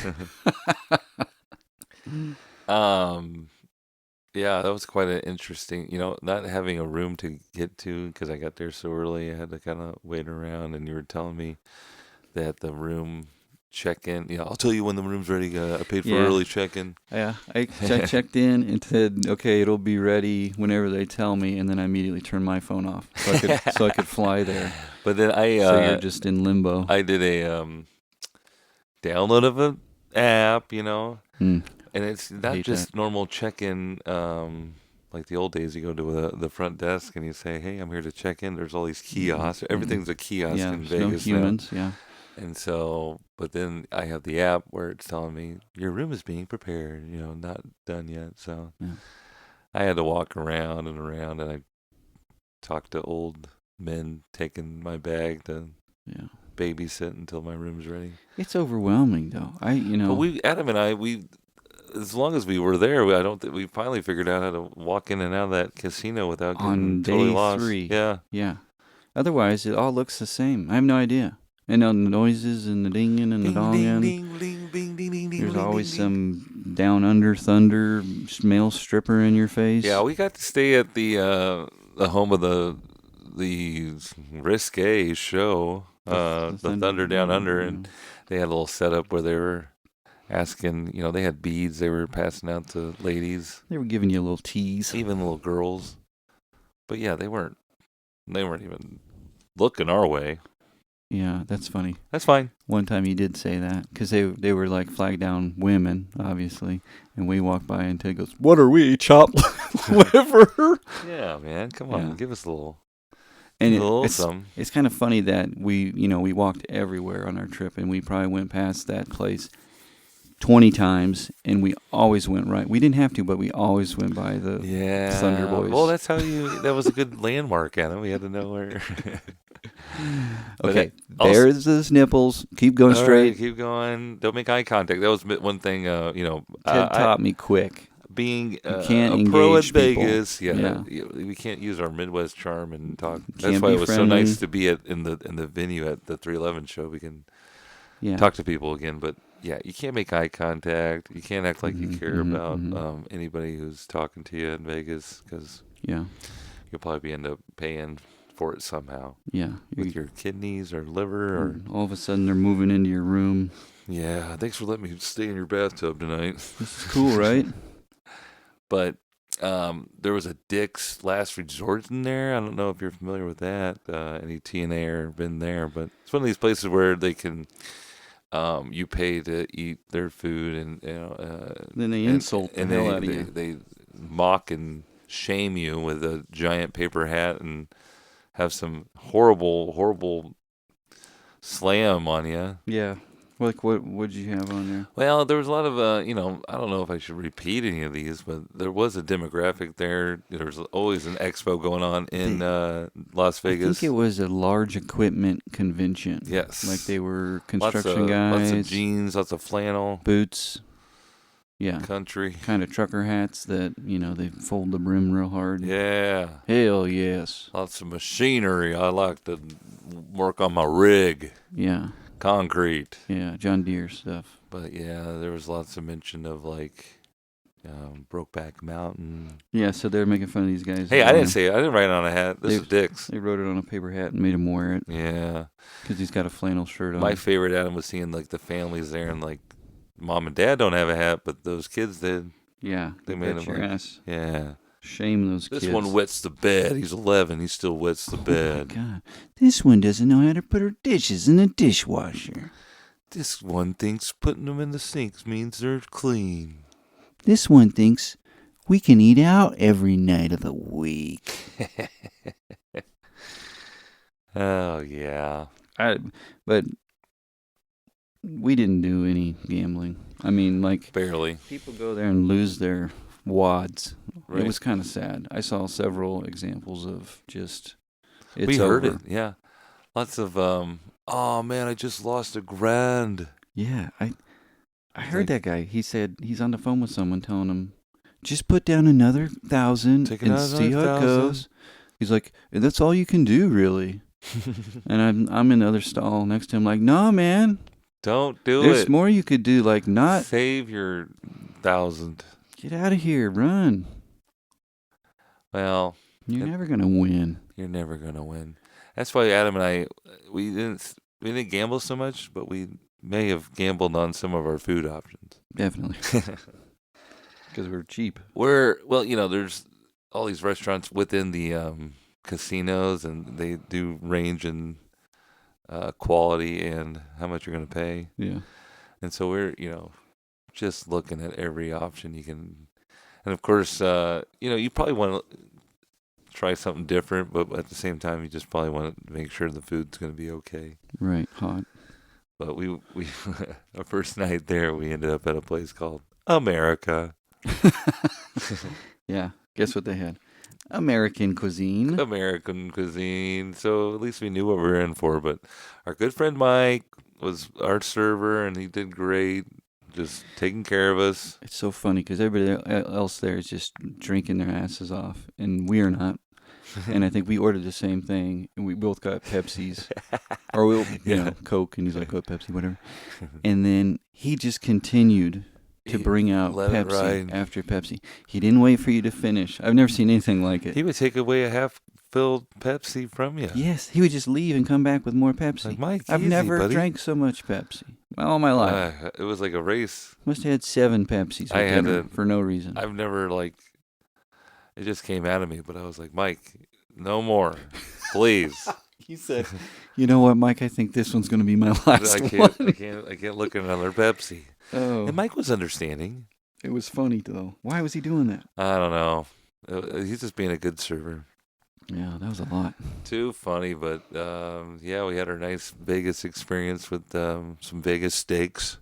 Yeah, that was quite an interesting, not having a room to get to because I got there so early. I had to kind of wait around, and you were telling me that the room check-in, I'll tell you when the room's ready. I paid for early check-in. Yeah, I checked in and said, okay, it'll be ready whenever they tell me, and then I immediately turned my phone off so I could fly there. But then so you're just in limbo. I did a download of an app, and it's not just normal check-in, like the old days. You go to the front desk and you say, "Hey, I'm here to check in." There's all these kiosks. Everything's a kiosk in Vegas no humans, now. And so, but then I have the app where it's telling me your room is being prepared. Not done yet. So I had to walk around, and I talked to old men taking my bag to babysit until my room's ready. It's overwhelming, though. But Adam and I, as long as we were there, I don't think we finally figured out how to walk in and out of that casino without getting totally lost. On day 3. Yeah. Yeah. Otherwise, it all looks the same. I have no idea. And the noises and the dinging and the donging. There's always some down under thunder male stripper in your face. Yeah, we got to stay at the home of the risque show, the Thunder Down Under, and they had a little setup where they were asking, they had beads they were passing out to ladies. They were giving you a little tease. Even little girls. But yeah, they weren't even looking our way. Yeah, that's funny. That's fine. One time he did say that because they were like flag down women, obviously, and we walked by and Ted goes, "What are we, chopped liver?" Yeah, man, come on, give us a little. And it's kind of funny that we walked everywhere on our trip, and we probably went past that place 20 times, and we always went right. We didn't have to, but we always went by the Thunder Boys. Well, that's how that was a good landmark, Adam. We had to know where. Okay, there's those nipples. Keep going straight. Right, keep going. Don't make eye contact. That was one thing, Ted taught me quick. Being you can't a pro at people. Vegas, we can't use our Midwest charm and talk. That's why it was so nice to be in the venue at the 311 show. We can talk to people again, but you can't make eye contact. You can't act like you care about anybody who's talking to you in Vegas because you'll probably end up paying for it somehow. Yeah, with your kidneys or liver, or all of a sudden they're moving into your room. Yeah, thanks for letting me stay in your bathtub tonight. This is cool, right? But there was a Dick's Last Resort in there. I don't know if you're familiar with that. Any TNA or been there, but it's one of these places where they can you pay to eat their food, and then they insult the hell out of you. They mock and shame you with a giant paper hat and have some horrible slam on you. Yeah. Like what did you have on there? Well, there was a lot of, I don't know if I should repeat any of these, but there was a demographic there. There was always an expo going on in Las Vegas. I think it was a large equipment convention. Yes. Like they were construction guys. Lots of jeans, lots of flannel. Boots. Yeah. Country. Kind of trucker hats that, they fold the brim real hard. Yeah. Hell yes. Lots of machinery. I like to work on my rig. Yeah. Concrete. Yeah, John Deere stuff. But yeah, there was lots of mention of Brokeback Mountain. Yeah, so they're making fun of these guys. Hey, I didn't say it. I didn't write it on a hat. This is Dick's. They wrote it on a paper hat and made him wear it. Yeah. Because he's got a flannel shirt on. My favorite, Adam, was seeing the families there, and mom and dad don't have a hat, but those kids did. Yeah. They made them your ass. Yeah. Shame those kids. This one wets the bed. He's 11. He still wets the bed. Oh, my God. This one doesn't know how to put her dishes in the dishwasher. This one thinks putting them in the sinks means they're clean. This one thinks We can eat out every night of the week. Oh yeah. But we didn't do any gambling. I mean, like, Barely. people go there and lose their wads. Right. It was kind of sad. I saw several examples of just it's we heard over. it. Yeah. Lots of oh man, I just lost $1,000. Yeah, I It's heard like, that guy. He said he's on the phone with someone telling him, just put down another 1,000 Take and another see how it 1,000. goes. He's like, and that's all you can do, really. And I'm in the other stall next to him, like, no, man. Don't do There's it. more you could do, like not Save your 1,000. get out of here, run. Well, You're never gonna win. you're never gonna win. That's why Adam and I we didn't gamble so much, but we may have gambled on some of our food options. Definitely, because we're cheap. There's all these restaurants within the casinos, and they do range in quality and how much you're gonna pay. Yeah, And so we're just looking at every option you can, and of course you probably want to try something different, but at the same time you just probably want to make sure the food's going to be okay. right. Hot. But we our first night there, we ended up at a place called America. Yeah. Guess what they had? American cuisine. American cuisine. So at least we knew what we were in for. But our good friend Mike was our server, and he did great, just taking care of us. It's so funny because everybody else there is just drinking their asses off, and we are not. And I think we ordered the same thing, and we both got Pepsis, or Coke, and he's like, "Oh, Pepsi, whatever." And then he just continued to bring out let it Pepsi ride. after Pepsi. He didn't wait for you to finish. I've never seen anything like it. He would take away a half-filled Pepsi from you. Yes, he would just leave and come back with more Pepsi. Like, Mike, I've easy, never buddy. drank so much Pepsi all my life. It was like a race. Must have had 7 Pepsis I had dinner to- for no reason. I've never it just came out of me, but I was like, Mike, no more, please. He said, "You know what, Mike? I think this one's going to be my last I one." can't look at another Pepsi. Oh, And Mike was understanding. it was funny though. Why was he doing that? I don't know. He's just being a good server. Yeah, that was a lot. Too funny, but yeah, we had our nice Vegas experience with some Vegas steaks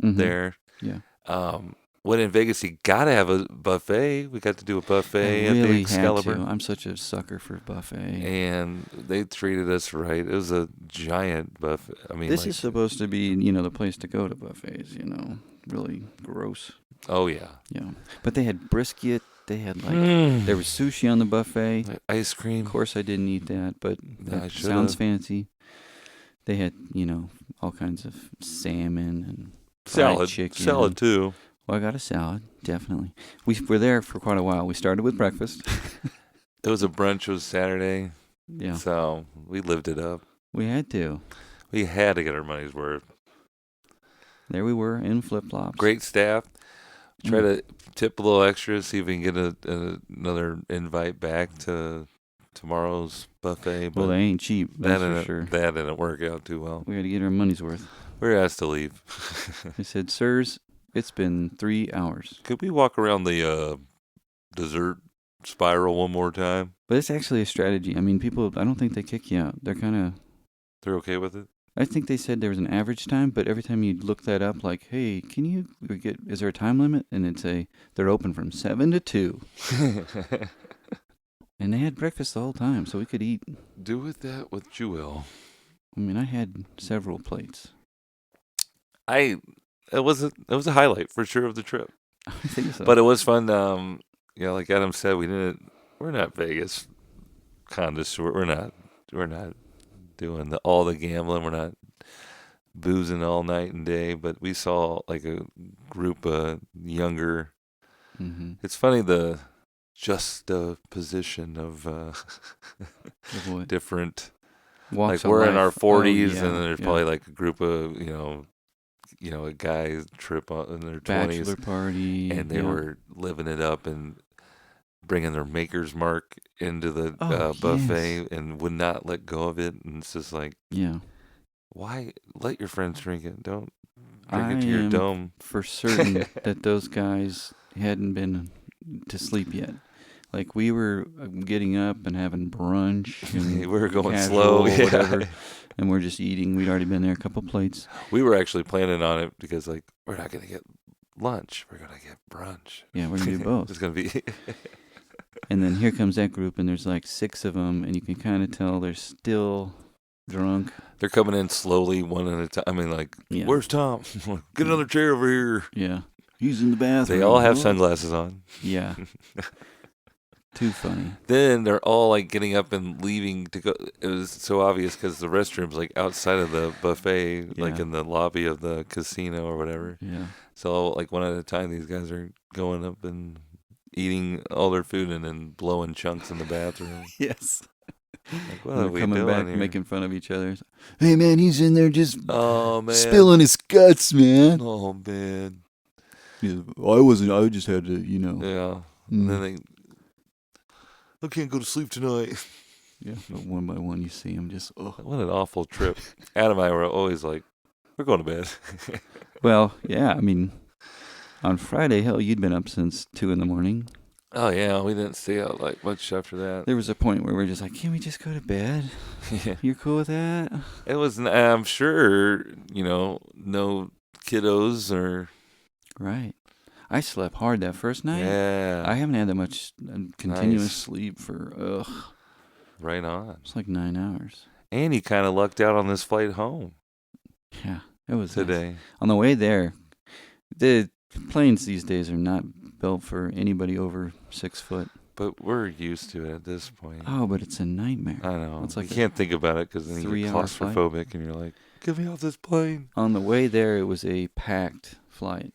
Mhm. there. Yeah. When in Vegas, you gotta have a buffet. We got to do a buffet I at the really had Excalibur, to. I'm such a sucker for buffet. and they treated us right. It was a giant buffet. I mean, This is supposed to be, the place to go to buffets. Really gross. oh yeah, Yeah, but they had brisket. They had Mm. there was sushi on the buffet. Like ice cream. Of course, I didn't eat that, but I that should've. sounds fancy. They had, all kinds of salmon and fried Salad, chicken. salad too. Well, I got a salad, definitely. We were there for quite a while. We started with breakfast. It was a brunch. It was Saturday, Yeah, so we lived it up. we had to. We had to get our money's worth. There we were in flip-flops. Great staff. Try to tip a little extra, see if we can get another invite back to tomorrow's buffet. But Well, they ain't cheap, that that's for didn't sure. that didn't work out too well. We had to get our money's worth. We were asked to leave. They said, "Sirs, it's been 3 hours." Could we walk around the dessert spiral one more time? But it's actually a strategy. I mean, people, I don't think they kick you out. They're kind of, They're okay with it? I think they said there was an average time, but every time you look that up, like, hey, is there a time limit? And it'd say they're open from 7 to 2. And they had breakfast the whole time, so we could eat. Do with that what you will. I mean, I had several plates. It was a highlight for sure of the trip. I think so. But it was fun. Like Adam said, we're not Vegas connoisseur. We're not doing all the gambling. We're not boozing all night and day. But we saw like a group of younger. Mm-hmm. It's funny the juxtaposition of What? different. Walks Like we're of in our life. 40s, Oh, yeah, and then there's yeah. probably like a group of a guy trip in their 20s. Bachelor party. And they were living it up and bringing their maker's mark into the Oh, buffet yes. and would not let go of it. And it's just like, Yeah. why let your friends drink it? Don't I drink it to your am dome. for certain that those guys hadn't been to sleep yet. Like we were getting up and having brunch and We were going casual, slow, yeah. whatever, and we're just eating. We'd already been there a couple plates. We were actually planning on it because, like, we're not going to get lunch. We're going to get brunch. Yeah, we're gonna do both. It's going to be... And then here comes that group, and there's like 6 of them, and you can kind of tell they're still drunk. They're coming in slowly, one at a time. I mean, like, Yeah. where's Tom? Get another chair over here. Yeah. He's in the bathroom. They all have Oh. sunglasses on. Yeah. Too funny. Then they're all, like, getting up and leaving to go. It was so obvious because the restroom's, like, outside of the buffet, like, Yeah. in the lobby of the casino or whatever. Yeah. So, like, one at a time, these guys are going up and eating all their food and then blowing chunks in the bathroom. Yes. Like, what They're are we coming doing back, here? making fun of each other. Hey, man, he's in there just Oh, man. spilling his guts, man. Oh, man. I wasn't. I just had to, Yeah. And then they... I can't go to sleep tonight. Yeah, but one by one you see him just, oh. What an awful trip. Adam and I were always like, we're going to bed. Well, yeah, I mean, on Friday, hell, you'd been up since 2 a.m. Oh, yeah, we didn't stay out like much after that. There was a point where we were just like, can we just go to bed? Yeah. You're cool with that? It was, I'm sure, no kiddos or... Right. I slept hard that first night. Yeah. I haven't had that much continuous Nice. sleep for, Right on. it's like 9 hours. And you kind of lucked out on this flight home Yeah, it was nice. today. On the way there, the planes these days are not built for anybody over 6 foot. But we're used to it at this point. Oh, but it's a nightmare. I know. It's like you a can't think about it because then you get 3-hour flight. claustrophobic and you're like, get me off this plane. On the way there, it was a packed flight.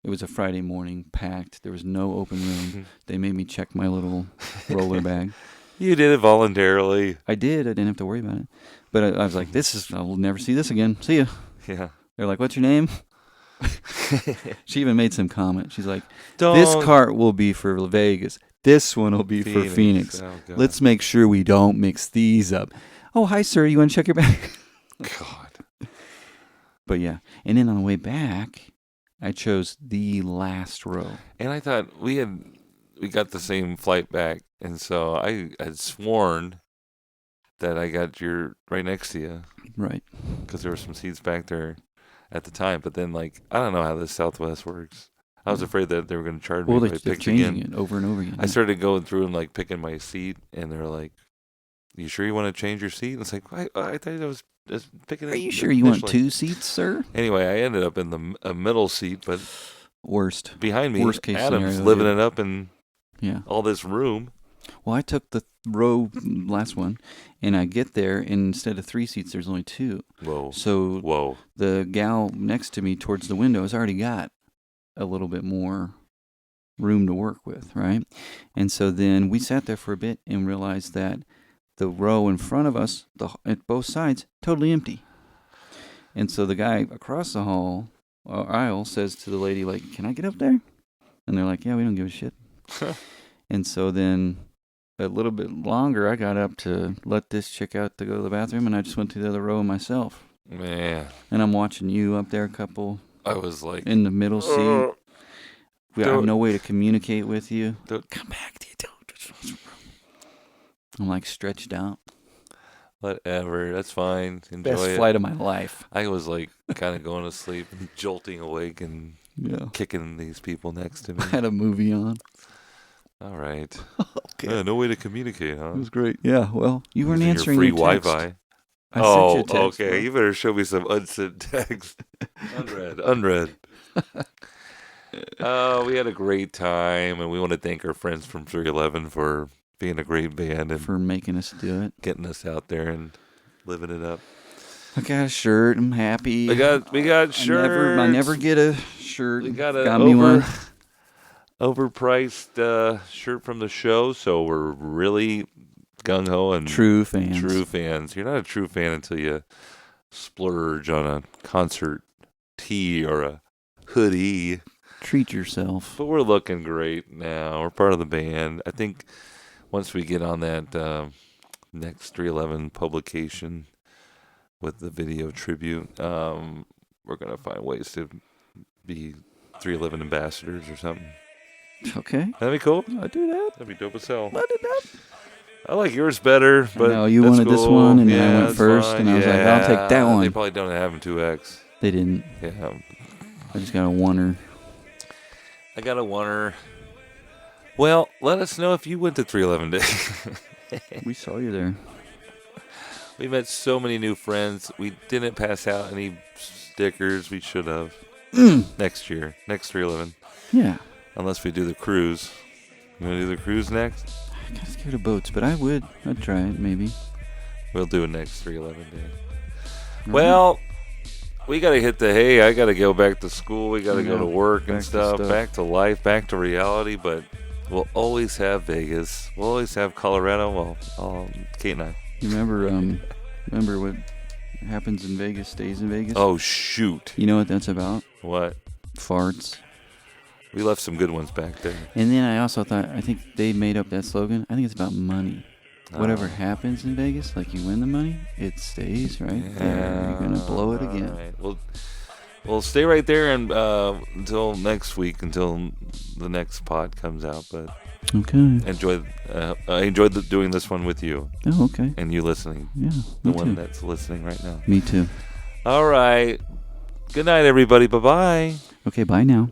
It was a Friday morning, packed. There was no open room. They made me check my little roller bag. You did it voluntarily. I did. I didn't have to worry about it. But I was like, I will never see this again. See ya. Yeah. They're like, what's your name? She even made some comment. She's like, Don't. this cart will be for Vegas. This one will be for Phoenix. Oh, God. Let's make sure we don't mix these up. Oh, hi, sir. You want to check your bag? God. But yeah. And then on the way back, I chose the last row. And I thought we got the same flight back, and so I had sworn that I got your right next to you Right. because there were some seats back there at the time. But then, like, I don't know how this Southwest works. I was afraid that they were going to charge me Well, if I they're picked changing again. it over and over again. I started going through and like picking my seat, and they're like, "You sure you want to change your seat?" And it's like, I thought I was just picking. Are it you sure you want initially. 2 seats, sir? Anyway, I ended up in the middle seat, but Worst. behind me, Worst case Adam's scenario, living yeah. it up in Yeah. all this room. Well, I took the last one, and I get there, and instead of 3 seats, there's only 2. Whoa, So whoa. the gal next to me towards the window has already got a little bit more room to work with, right? And so then we sat there for a bit and realized that the row in front of us, at both sides, totally empty. And so the guy across the aisle says to the lady, like, can I get up there? And they're like, yeah, we don't give a shit. And so then a little bit longer, I got up to let this chick out to go to the bathroom, and I just went to the other row myself. Man, And I'm watching you up there, a couple I was like, in the middle seat. I have Don't- no way to communicate with you. Don't- Come back, dude. I'm like stretched out. whatever, that's fine. Enjoy Best it. flight of my life. I was like kind of going to sleep and jolting awake and Yeah. kicking these people next to me. I had a movie on. All right. Okay. Yeah, no way to communicate, huh? It was great. Yeah, well, you weren't Using answering your your free text. Wi-Fi. I sent you a text, okay. bro. You better show me some unsent text. Unread. We had a great time, and we want to thank our friends from 311 for being a great band and For making us do it. getting us out there and living it up. I got a shirt. I'm happy. We got shirts. I never get a shirt. We got me a one. overpriced shirt from the show, so we're really gung ho and True fans. True fans. You're not a true fan until you splurge on a concert tee or a hoodie. Treat yourself. But we're looking great now. We're part of the band. I think once we get on that next 311 publication with the video tribute, we're going to find ways to be 311 ambassadors or something. Okay. That'd be cool. I'll do that. That'd be dope as hell. I'll do that. I like yours better, but No, you that's wanted this cool. one, and yeah, then I went that's first, fine. and I was like, I'll take that one. They probably don't have them 2X. They didn't. Yeah. I just got a oneer. I got a oneer. Well, let us know if you went to 311 Day. We saw you there. We met so many new friends. We didn't pass out any stickers. We should have. Next year. Next 311. Yeah. Unless we do the cruise. You want to do the cruise next? I got scared of boats, but I would. I'd try it, maybe. We'll do it next 311 Day. All Well, we got to hit the hay. I got to go back to school. We got to go Yeah, to work back and to stuff. stuff. Back to life. Back to reality. But we'll always have Vegas. We'll always have Colorado. Well, Kate and I. You remember what happens in Vegas stays in Vegas? Oh, shoot. You know what that's about? What? Farts. We left some good ones back there. And then I also thought, I think they made up that slogan. I think it's about money. Whatever happens in Vegas, like you win the money, it stays right there. You're going to blow it again. All right. We'll stay right there and until next week, until the next pod comes out. But Okay. I enjoyed doing this one with you Oh, okay. and you listening. Yeah, The me one too. that's listening right now. Me too. All right. Good night, everybody. Bye-bye. Okay, bye now.